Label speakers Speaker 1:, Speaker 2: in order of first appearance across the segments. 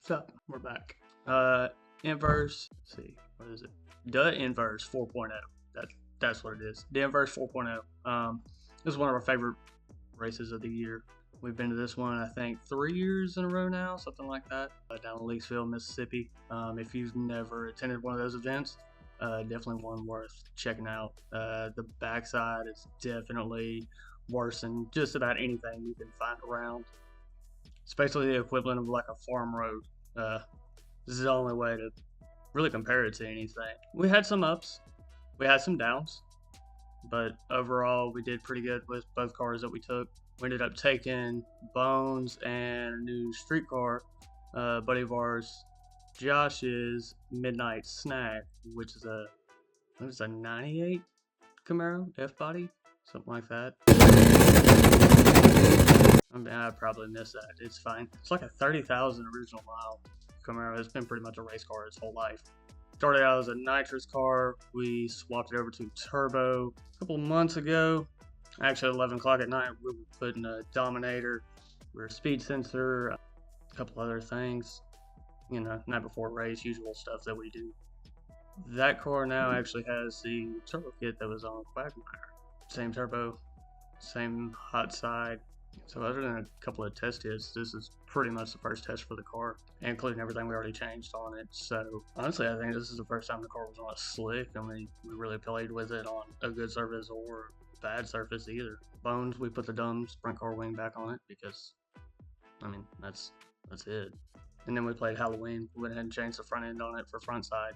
Speaker 1: So we're back. Inverse. Let's see, what is it? The Inverse 4.0. That's what it is. The Inverse 4.0. This is one of our favorite races of the year. We've been to this one, I think, 3 years in a row now, something like that, down in Leakesville, Mississippi. If you've never attended one of those events, definitely one worth checking out. The backside is definitely worse than just about anything you can find around. It's basically the equivalent of like a farm road. This is the only way to really compare it to anything. We had some ups, we had some downs, but overall we did pretty good with both cars that we took. We ended up taking Bones and a new street car, buddy of ours, Josh's Midnight Snack, which is a 98 Camaro F-body, something like that. I mean, I probably missed that. It's fine. It's like a 30,000 original mile Camaro. It's been pretty much a race car its whole life. Started out as a nitrous car. We swapped it over to turbo a couple of months ago. Actually, 11 o'clock at night, we were putting a Dominator, rear speed sensor, a couple other things. You know, night before race, usual stuff that we do. That car now actually has the turbo kit that was on Quagmire. Same turbo, same hot side. So other than a couple of test hits, this is pretty much the first test for the car, including everything we already changed on it. So honestly, I think this is the first time the car was on a slick. I mean, we really played with it on a good surface or bad surface either. Bones, we put the dumb sprint car wing back on it because, I mean, that's it. And then we played Halloween. We went ahead and changed the front end on it for front side.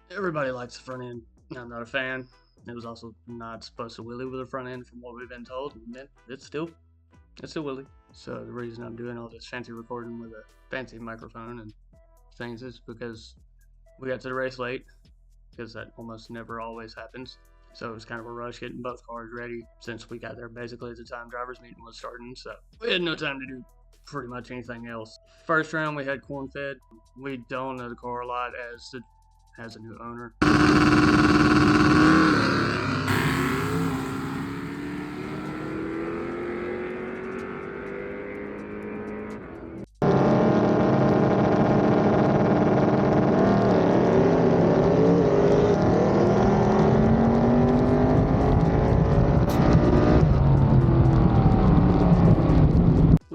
Speaker 1: Everybody likes the front end. I'm not a fan. It was also not supposed to wheelie with the front end from what we've been told. And it's still wheelie. So the reason I'm doing all this fancy recording with a fancy microphone and things is because we got to the race late, because that almost never always happens. So it was kind of a rush getting both cars ready since we got there basically at the time driver's meeting was starting. So we had no time to do pretty much anything else. First round we had corn fed. We don't know the car a lot as it has a new owner.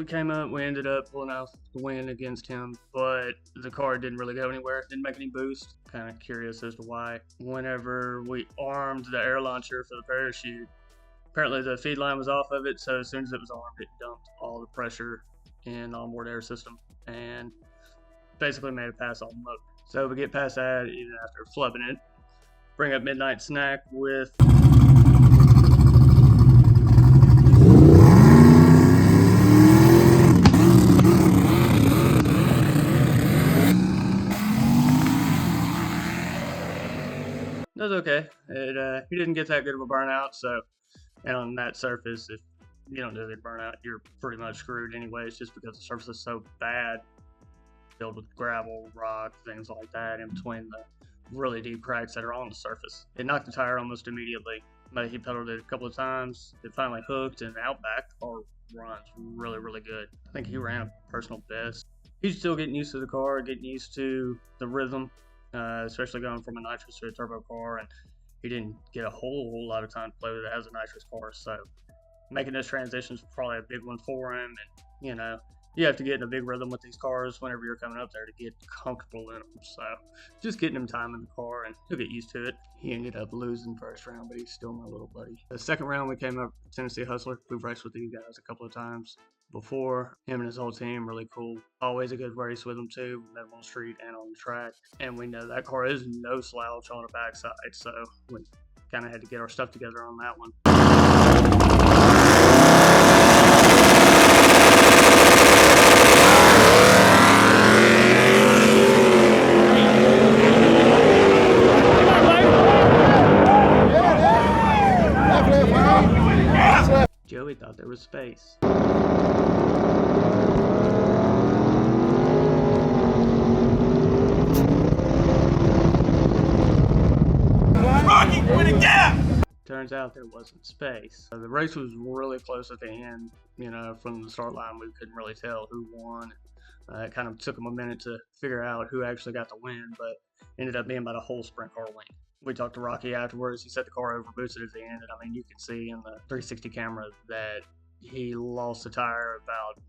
Speaker 1: Came up, we ended up pulling out the win against him, but the car didn't really go anywhere, didn't make any boost. Kind of curious as to why. Whenever we armed the air launcher for the parachute, apparently the feed line was off of it, so as soon as it was armed, it dumped all the pressure in the onboard air system and basically made it pass all the motor. So we get past that even after flubbing it. Bring up Midnight Snack with That's okay. He didn't get that good of a burnout, so, and on that surface, if you don't do a good burnout, you're pretty much screwed anyways, just because the surface is so bad, filled with gravel, rock, things like that, in between the really deep cracks that are on the surface. It knocked the tire almost immediately, but he pedaled it a couple of times. It finally hooked, and out back, the car runs really, really good. I think he ran a personal best. He's still getting used to the car, getting used to the rhythm. Especially going from a nitrous to a turbo car, and he didn't get a whole lot of time to play with it as a nitrous car, so making this transition is probably a big one for him. And you know, you have to get in a big rhythm with these cars whenever you're coming up there to get comfortable in them, so just getting him time in the car and he'll get used to it. He ended up losing first round, but he's still my little buddy. The second round we came up Tennessee Hustler. We've raced with these guys a couple of times before. Him and his whole team, really cool. Always a good race with them too. We met them on the street and on the track. And we know that car is no slouch on the backside, so we kind of had to get our stuff together on that one. Joey thought there was space. Rocky, win a gap! Turns out there wasn't space. The race was really close at the end. You know, from the start line, we couldn't really tell who won. It kind of took them a minute to figure out who actually got the win, but ended up being about a whole sprint car win. We talked to Rocky afterwards. He said the car overboosted at the end, and I mean, you can see in the 360 camera that he lost the tire about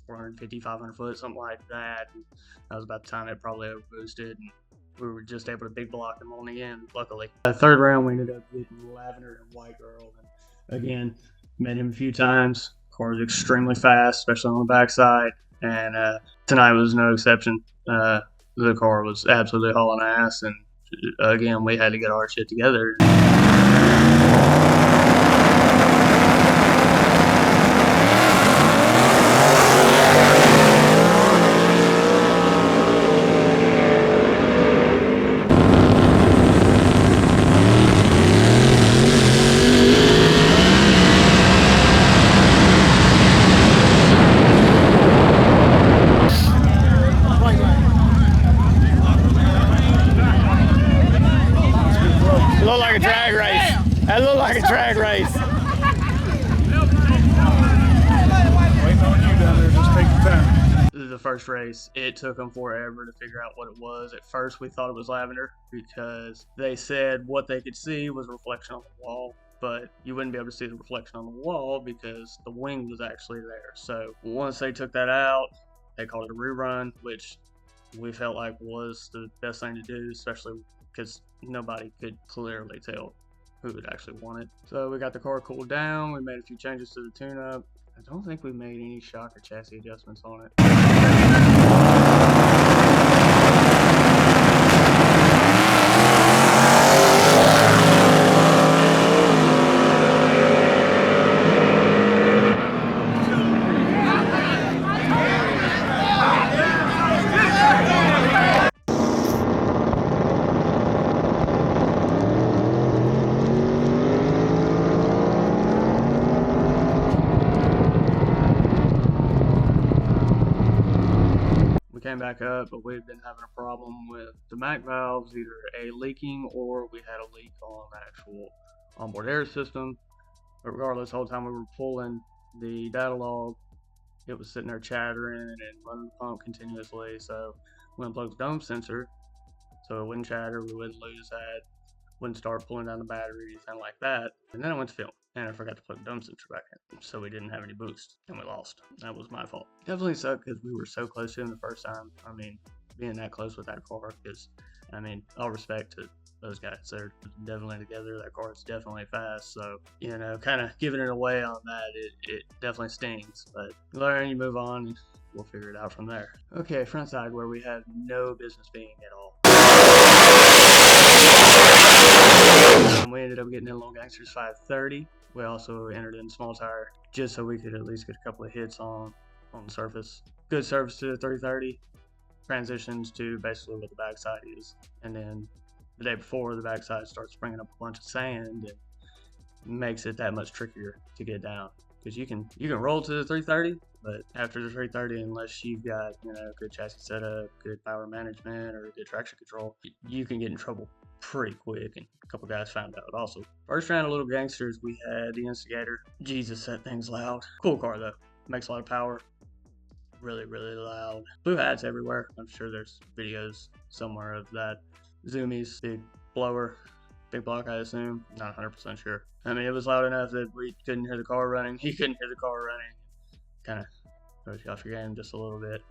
Speaker 1: 450, 500 foot, something like that. And that was about the time it probably overboosted, and we were just able to big block him on the end, luckily. The third round, we ended up getting Lavender and White Girl. And again, met him a few times. Car was extremely fast, especially on the backside. And tonight was no exception. The car was absolutely hauling ass, and again, we had to get our shit together.
Speaker 2: That looked like a drag race.
Speaker 3: Waiting on you down there, just take your time.
Speaker 1: This is the first race. It took them forever to figure out what it was. At first, we thought it was Lavender because they said what they could see was a reflection on the wall, but you wouldn't be able to see the reflection on the wall because the wing was actually there. So once they took that out, they called it a rerun, which we felt like was the best thing to do, especially because nobody could clearly tell who had actually won it. So we got the car cooled down. We made a few changes to the tune-up. I don't think we made any shock or chassis adjustments on it. Came back up, but we'd been having a problem with the MAC valves, either a leaking or we had a leak on the actual onboard air system. But regardless, the whole time we were pulling the data log, it was sitting there chattering and running the pump continuously. So we unplugged the dome sensor so it wouldn't chatter, we wouldn't lose that, wouldn't start pulling down the battery, anything like that. And then I went to film, and I forgot to plug the dome sensor back in, so we didn't have any boost, and we lost. That was my fault. Definitely sucked because we were so close to him the first time. I mean, being that close with that car, because, I mean, all respect to those guys. They're definitely together. That car is definitely fast, so, you know, kind of giving it away on that, it definitely stings. But you learn, you move on, and we'll figure it out from there. Okay, front side, where we have no business being at all. We ended up getting in Little Gangsters 530. We also entered in small tire just so we could at least get a couple of hits on the surface. Good surface to the 330. Transitions to basically what the backside is. And then the day before, the backside starts bringing up a bunch of sand and makes it that much trickier to get down. Because you can roll to the 330, but after the 330, unless you've got, you know, good chassis setup, good power management, or good traction control, you can get in trouble pretty quick, and a couple guys found out also. First round of Little Gangsters, we had the Instigator. Jesus, that thing's loud. Cool car though, makes a lot of power. Really, really loud. Blue hats everywhere. I'm sure there's videos somewhere of that. Zoomies, big blower, big block I assume, not 100% sure. I mean, it was loud enough that we couldn't hear the car running. He couldn't hear the car running. Kind of throws you off your game just a little bit.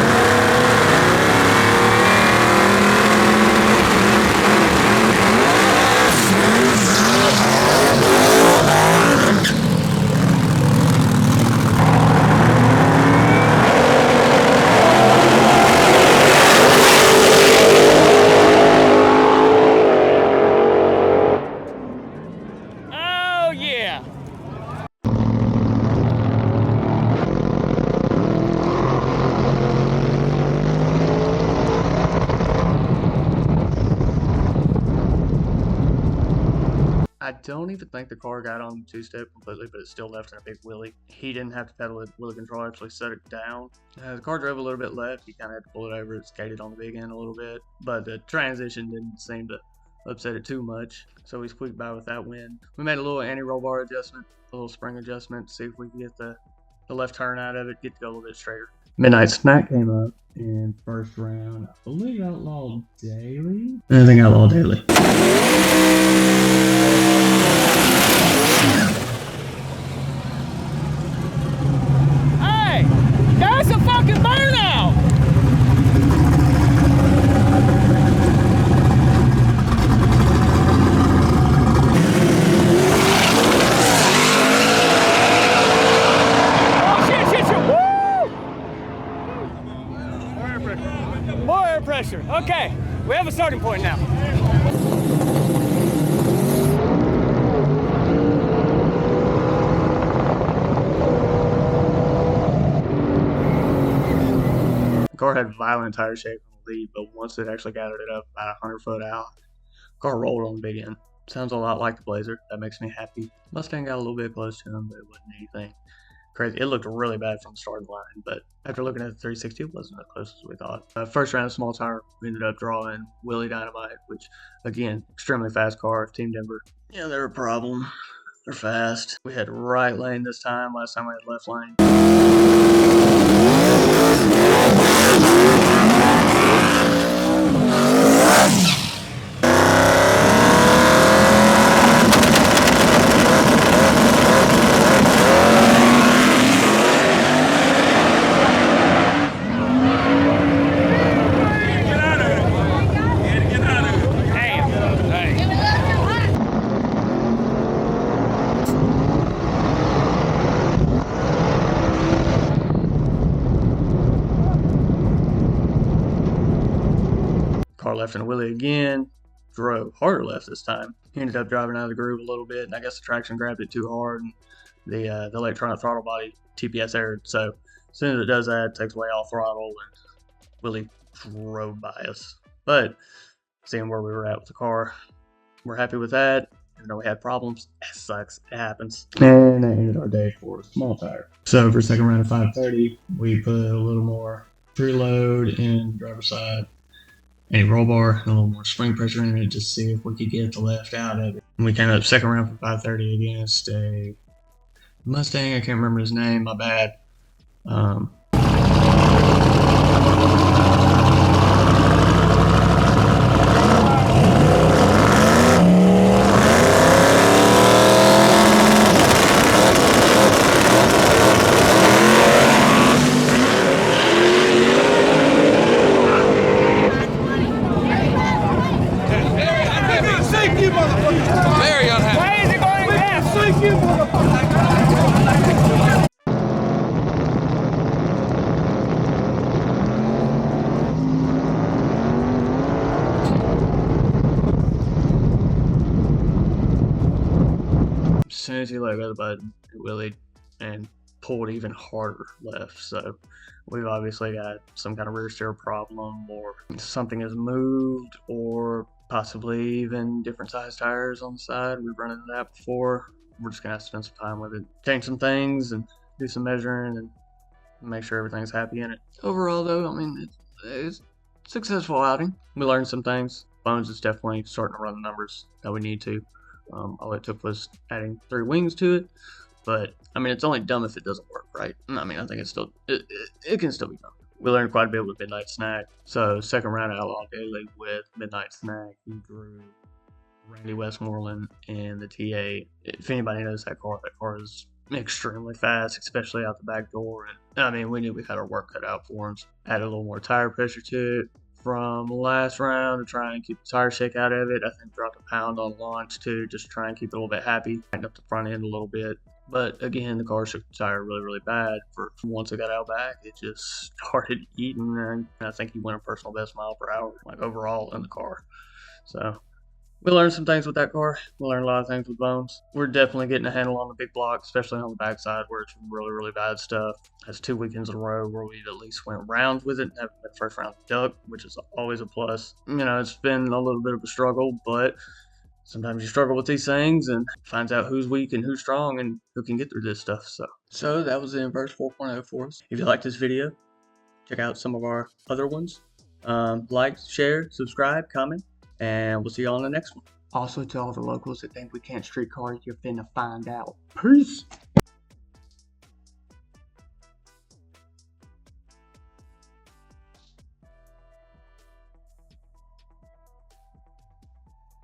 Speaker 1: I don't even think the car got on the two-step completely, but it still left in a big wheelie. He didn't have to pedal it. Wheelie control actually set it down. The car drove a little bit left. He kind of had to pull it over. It skated on the big end a little bit, but the transition didn't seem to upset it too much, so we squeaked by with that win. We made a little anti-roll bar adjustment, a little spring adjustment, to see if we could get the left turn out of it, get to go a little bit straighter. Midnight Snack came up. in first round. I believe Outlaw Daily. I think Outlaw Daily.
Speaker 2: Hey, that's a fucking burnout. Oh shit, shit, shit. Woo! More air pressure. Okay, we have a starting point now.
Speaker 1: The car had violent tire shake on the lead, but once it actually gathered it up about 100 foot out, the car rolled on the big end. Sounds a lot like the Blazer. That makes me happy. Mustang got a little bit close to him, but it wasn't anything crazy. It looked really bad from the starting line, but after looking at the 360, it wasn't as close as we thought. First round, small tire, we ended up drawing Willie Dynamite, which, again, extremely fast car. Team Denver, yeah, they're a problem. They're fast. We had right lane this time. Last time we had left lane. Car left and Willie again, drove harder left this time. He ended up driving out of the groove a little bit, and I guess the traction grabbed it too hard, and the electronic throttle body TPS errored. So as soon as it does that, it takes away all throttle, and Willie drove by us. But seeing where we were at with the car, we're happy with that. Even though we had problems, it sucks. It happens. And that ended our day for a small tire. So for second round of 530, we put a little more preload in the driver's side, a roll bar, and a little more spring pressure in it, just to see if we could get the left out of it. And we came up second round for 530 against a Mustang. I can't remember his name. My bad.
Speaker 3: Very unhappy.
Speaker 2: Why is it going left?
Speaker 1: As soon as he let go of the button, it Willie and pulled even harder left. So we've obviously got some kind of rear steer problem, or something has moved, or possibly even different size tires on the side. We've run into that before. We're just gonna have to spend some time with it, change some things, and do some measuring, and make sure everything's happy in it. Overall, though, I mean, it's a successful outing. We learned some things. Bones is definitely starting to run the numbers that we need to. All it took was adding 3 wings to it, but I mean, it's only dumb if it doesn't work, right? I mean, I think it's still it can still be done. We learned quite a bit with Midnight Snack. So second round Outlaw Daily with Midnight Snack, he drew Randy Westmoreland and the TA. If anybody knows that car is extremely fast, especially out the back door. And I mean, we knew we had our work cut out for him. Added a little more tire pressure to it from last round to try and keep the tire shake out of it. I think dropped a pound on launch too, just to try and keep it a little bit happy. Tightened up the front end a little bit. But again, the car shook the tire really, really bad. For once it got out back, it just started eating, and I think he went a personal best mile per hour, like overall in the car. So we learned some things with that car. We learned a lot of things with Bones. We're definitely getting a handle on the big block, especially on the backside where it's really, really bad stuff. That's 2 weekends in a row where we at least went rounds with it and haven't been first round duck, which is always a plus. You know, it's been a little bit of a struggle, but sometimes you struggle with these things and finds out who's weak and who's strong and who can get through this stuff. So that was the Inverse 4.0 for us. If you liked this video, check out some of our other ones. Like, share, subscribe, comment, and we'll see you all on the next one. Also, to all the locals that think we can't street car, you're finna find out. Peace.